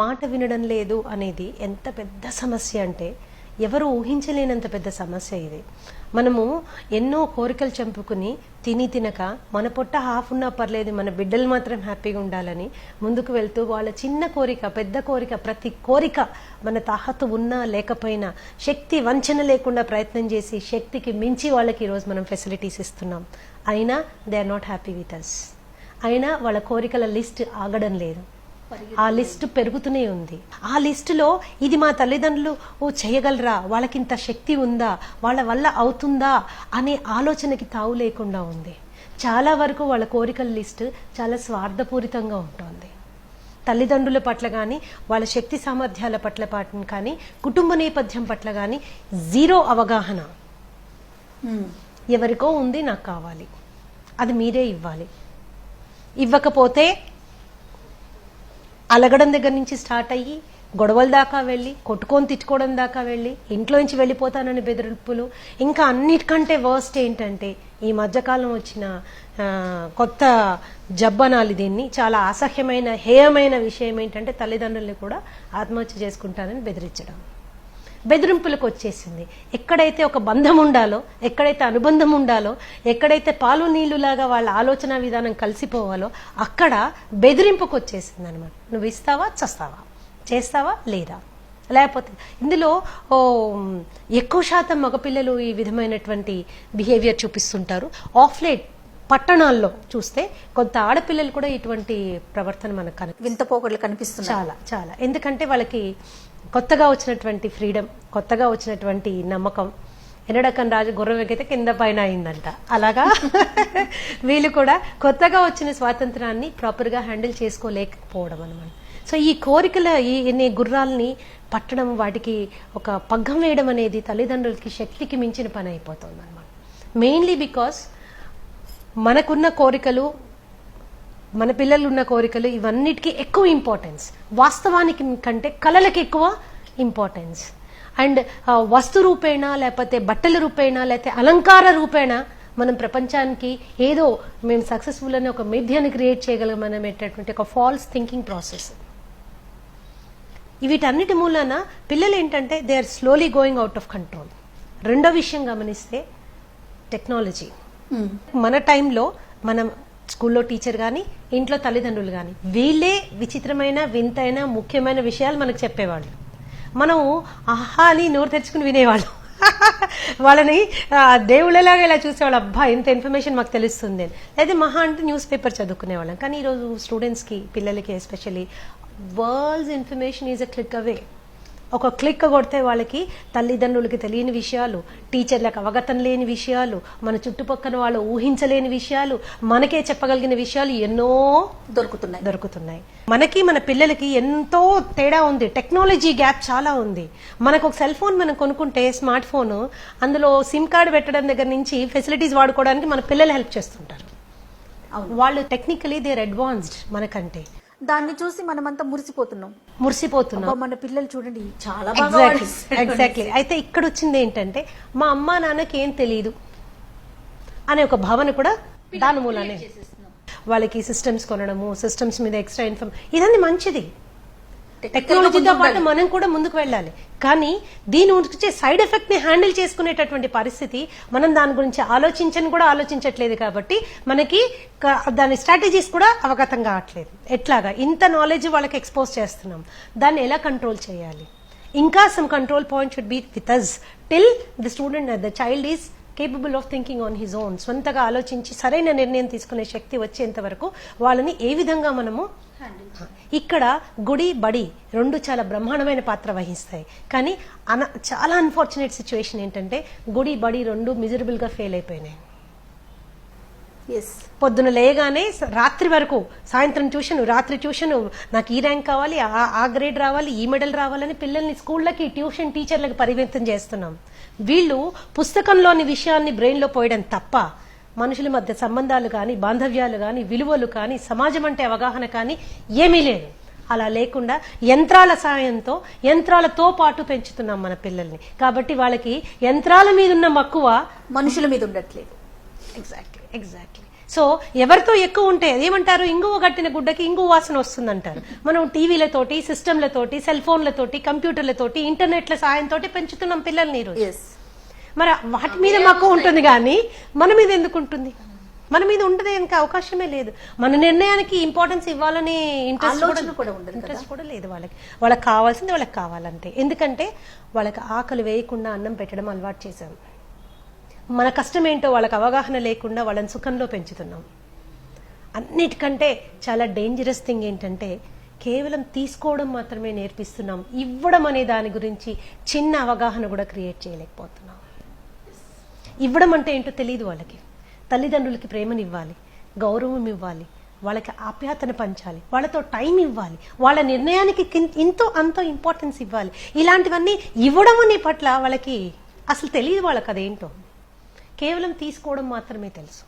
మాట వినడం లేదు అనేది ఎంత పెద్ద సమస్య అంటే ఎవరు ఊహించలేనంత పెద్ద సమస్య ఇది. మనము ఎన్నో కోరికలు చంపుకుని తినక మన పొట్ట హాఫ్ ఉన్నా పర్లేదు, మన బిడ్డలు మాత్రం హ్యాపీగా ఉండాలని ముందుకు వెళ్తూ వాళ్ళ చిన్న కోరిక పెద్ద కోరిక ప్రతి కోరిక మన తాహతు ఉన్నా లేకపోయినా శక్తి వంచన లేకుండా ప్రయత్నం చేసి శక్తికి మించి వాళ్ళకి ఈరోజు మనం ఫెసిలిటీస్ ఇస్తున్నాం. అయినా they are not happy with us. అయినా వాళ్ళ కోరికల లిస్ట్ ఆగడం లేదు, ఆ లిస్టు పెరుగుతూనే ఉంది. ఆ లిస్టులో ఇది మా తల్లిదండ్రులు చేయగలరా, వాళ్ళకింత శక్తి ఉందా, వాళ్ళ వల్ల అవుతుందా అనే ఆలోచనకి తావు లేకుండా ఉంది. చాలా వరకు వాళ్ళ కోరికల లిస్టు చాలా స్వార్థపూరితంగా ఉంటుంది. తల్లిదండ్రుల పట్ల కానీ వాళ్ళ శక్తి సామర్థ్యాల పట్ల కానీ కుటుంబ నేపథ్యం పట్ల కానీ జీరో అవగాహన. ఎవరికో ఉంది, నాకు కావాలి, అది మీరే ఇవ్వాలి. ఇవ్వకపోతే అలగడం దగ్గర నుంచి స్టార్ట్ అయ్యి గొడవల దాకా వెళ్ళి కొట్టుకొని తిట్టుకోవడం దాకా వెళ్ళి ఇంట్లో నుంచి వెళ్ళిపోతానని బెదిరింపులు. ఇంకా అన్నిటికంటే వర్స్ట్ ఏంటంటే ఈ మధ్యకాలం వచ్చిన కొత్త జబ్బనాలి, దీన్ని చాలా అసహ్యమైన హేయమైన విషయం ఏంటంటే తల్లిదండ్రుల్ని కూడా ఆత్మహత్య చేసుకుంటానని బెదిరించడం. బెదిరింపులకు వచ్చేసింది. ఎక్కడైతే ఒక బంధం ఉండాలో, ఎక్కడైతే అనుబంధం ఉండాలో, ఎక్కడైతే పాలు నీళ్లులాగా వాళ్ళ ఆలోచన విధానం కలిసిపోవాలో అక్కడ బెదిరింపుకు వచ్చేసింది అనమాట. నువ్వు ఇస్తావా, చస్తావా, చేస్తావా లేదా. లేకపోతే ఇందులో ఎక్కువ శాతం మగపిల్లలు ఈ విధమైనటువంటి బిహేవియర్ చూపిస్తుంటారు. ఆఫ్ లేట్ పట్టణాల్లో చూస్తే కొంత ఆడపిల్లలు కూడా ఇటువంటి ప్రవర్తన మనకు వింత పోకడలు కనిపిస్తుంది చాలా చాలా. ఎందుకంటే వాళ్ళకి కొత్తగా వచ్చినటువంటి ఫ్రీడమ్, కొత్తగా వచ్చినటువంటి నమ్మకం. ఎన్నడకం రాజు గుర్రం ఎక్కితే కింద పైన అయిందంట. అలాగా వీళ్ళు కూడా కొత్తగా వచ్చిన స్వాతంత్రాన్ని ప్రాపర్గా హ్యాండిల్ చేసుకోలేకపోవడం అనమాట. సో ఈ కోరికల ఈ గుర్రాలని పట్టడం, వాటికి ఒక పగ్గం వేయడం అనేది తల్లిదండ్రులకి శక్తికి మించిన పని అయిపోతుంది అనమాట. మెయిన్లీ బికాస్ మనకున్న కోరికలు, మన పిల్లలు ఉన్న కోరికలు, ఇవన్నిటికీ ఎక్కువ ఇంపార్టెన్స్. వాస్తవానికి కంటే కళలకు ఎక్కువ ఇంపార్టెన్స్. అండ్ వస్తు రూపేణ, లేకపోతే బట్టల రూపేణ, లేకపోతే అలంకార రూపేణ మనం ప్రపంచానికి ఏదో మేము సక్సెస్ఫుల్ అనే ఒక మీడియాని క్రియేట్ చేయగలమనేటటువంటి ఒక ఫాల్స్ థింకింగ్ ప్రాసెస్. వీటన్నిటి మూలన పిల్లలు ఏంటంటే they are slowly going out of control. రెండో విషయం గమనిస్తే టెక్నాలజీ. మన టైంలో మనం స్కూల్లో టీచర్ కానీ ఇంట్లో తల్లిదండ్రులు కానీ వీళ్ళే విచిత్రమైన వింతైన ముఖ్యమైన విషయాలు మనకు చెప్పేవాళ్ళు. మనం ఆహా అని నోరు తెచ్చుకుని వినేవాళ్ళం. వాళ్ళని దేవుళ్ళలాగా ఇలా చూసేవాళ్ళు, అబ్బా ఇంత ఇన్ఫర్మేషన్ మాకు తెలుస్తుంది అని. లేదా మహా అంటే న్యూస్ పేపర్ చదువుకునేవాళ్ళం. కానీ ఈరోజు స్టూడెంట్స్కి, పిల్లలకి especially world's information is a click away. ఒక క్లిక్ కొడితే వాళ్ళకి తల్లిదండ్రులకి తెలియని విషయాలు, టీచర్లకు అవగతం లేని విషయాలు, మన చుట్టుపక్కల వాళ్ళు ఊహించలేని విషయాలు, మనకే చెప్పగలిగిన విషయాలు ఎన్నో దొరుకుతున్నాయి. మనకి మన పిల్లలకి ఎంతో తేడా ఉంది. టెక్నాలజీ గ్యాప్ చాలా ఉంది. మనకు ఒక సెల్ ఫోన్ మనం కొనుక్కుంటే, స్మార్ట్ ఫోన్, అందులో సిమ్ కార్డు పెట్టడం దగ్గర నుంచి ఫెసిలిటీస్ వాడుకోవడానికి మన పిల్లలు హెల్ప్ చేస్తుంటారు. వాళ్ళు టెక్నికలీ దే ఆర్ అడ్వాన్స్డ్ మనకంటే. దాన్ని చూసి మనమంతా మురిసిపోతున్నాం. మన పిల్లలు చూడండి చాలా ఎగ్జాక్ట్లీ. అయితే ఇక్కడ వచ్చింది ఏంటంటే మా అమ్మా నాన్నకి ఏం తెలియదు అనే ఒక భావన కూడా దాని మూలానే. వాళ్ళకి సిస్టమ్స్ కొనడము, సిస్టమ్స్ మీద ఎక్స్ట్రా ఇదన్నీ మంచిది. టెక్నాలజీతో పాటు మనం కూడా ముందుకు వెళ్ళాలి. కానీ దీని వచ్చే సైడ్ ఎఫెక్ట్ ని హ్యాండిల్ చేసుకునేటటువంటి పరిస్థితి మనం దాని గురించి ఆలోచించట్లేదు. కాబట్టి మనకి దాని స్ట్రాటజీస్ కూడా అవగతం కావట్లేదు. ఎట్లాగా ఇంత నాలెడ్జ్ వాళ్ళకి ఎక్స్పోజ్ చేస్తున్నాం, దాన్ని ఎలా కంట్రోల్ చేయాలి? ఇంకా some control point should be with us till the child is capable of thinking on his own. స్వంతగా ఆలోచించి సరైన నిర్ణయం తీసుకునే శక్తి వచ్చేంత వరకు వాళ్ళని ఏ విధంగా మనము. ఇక్కడ గుడి బడి రెండు చాలా బ్రహ్మాండమైన పాత్ర వహిస్తాయి. కానీ చాలా అన్ఫార్చునేట్ సిచ్యువేషన్ ఏంటంటే గుడి బడి రెండు మిజరబుల్ గా ఫెయిల్ అయిపోయినాయి. పొద్దున లేగానే రాత్రి వరకు, సాయంత్రం ట్యూషన్, రాత్రి ట్యూషన్, నాకు ఈ ర్యాంక్ కావాలి, ఆ గ్రేడ్ రావాలి, ఈ మెడల్ రావాలని పిల్లల్ని స్కూళ్ళకి, ట్యూషన్ టీచర్లకు పరిమితం చేస్తున్నాం. వీళ్ళు పుస్తకంలోని విషయాన్ని బ్రెయిన్ లో పోయడం తప్ప మనుషుల మధ్య సంబంధాలు కానీ, బాంధవ్యాలు కానీ, విలువలు కానీ, సమాజం అంటే అవగాహన కానీ ఏమీ లేదు. అలా లేకుండా యంత్రాల సాయంతో, యంత్రాలతో పాటు పెంచుతున్నాం మన పిల్లల్ని. కాబట్టి వాళ్ళకి యంత్రాల మీద ఉన్న మక్కువ మనుషుల మీద ఉండట్లేదు. ఎగ్జాక్ట్లీ. సో ఎవరితో ఎక్కువ ఉంటే ఏమంటారు, ఇంగువ కట్టిన గుడ్డకి ఇంగువ వాసన వస్తుందంటారు. మనం టీవీలతోటి, సిస్టంలతోటి, సెల్ ఫోన్లతోటి, కంప్యూటర్లతోటి, ఇంటర్నెట్ల సాయంతో పెంచుతున్నాం పిల్లల్ని ఈరోజు. మరి వాటి మీద మక్కువ ఉంటుంది కానీ మన మీద ఎందుకు ఉంటుంది? మన మీద ఉండదే ఇంకా అవకాశమే లేదు. మన నిర్ణయానికి ఇంపార్టెన్స్ ఇవ్వాలని ఇంట్రెస్ట్ కూడా లేదు వాళ్ళకి. వాళ్ళకి కావాల్సింది వాళ్ళకి కావాలంతే. ఎందుకంటే వాళ్ళకి ఆకలి వేయకుండా అన్నం పెట్టడం అలవాటు చేశాం. మన కష్టం ఏంటో వాళ్ళకి అవగాహన లేకుండా వాళ్ళని సుఖంలో పెంచుతున్నాం. అన్నిటికంటే చాలా డేంజరస్ థింగ్ ఏంటంటే కేవలం తీసుకోవడం మాత్రమే నేర్పిస్తున్నాం. ఇవ్వడం అనే దాని గురించి చిన్న అవగాహన కూడా క్రియేట్ చేయలేకపోతున్నాం. ఇవ్వడం అంటే ఏంటో తెలియదు వాళ్ళకి. తల్లిదండ్రులకి ప్రేమనివ్వాలి, గౌరవం ఇవ్వాలి, వాళ్ళకి ఆప్యాయతను పంచాలి, వాళ్ళతో టైం ఇవ్వాలి, వాళ్ళ నిర్ణయానికి ఇంతో అంతో ఇంపార్టెన్స్ ఇవ్వాలి. ఇలాంటివన్నీ ఇవ్వడం అనే పట్ల వాళ్ళకి అసలు తెలియదు. వాళ్ళకి అదేంటో కేవలం తీసుకోవడం మాత్రమే తెలుసు.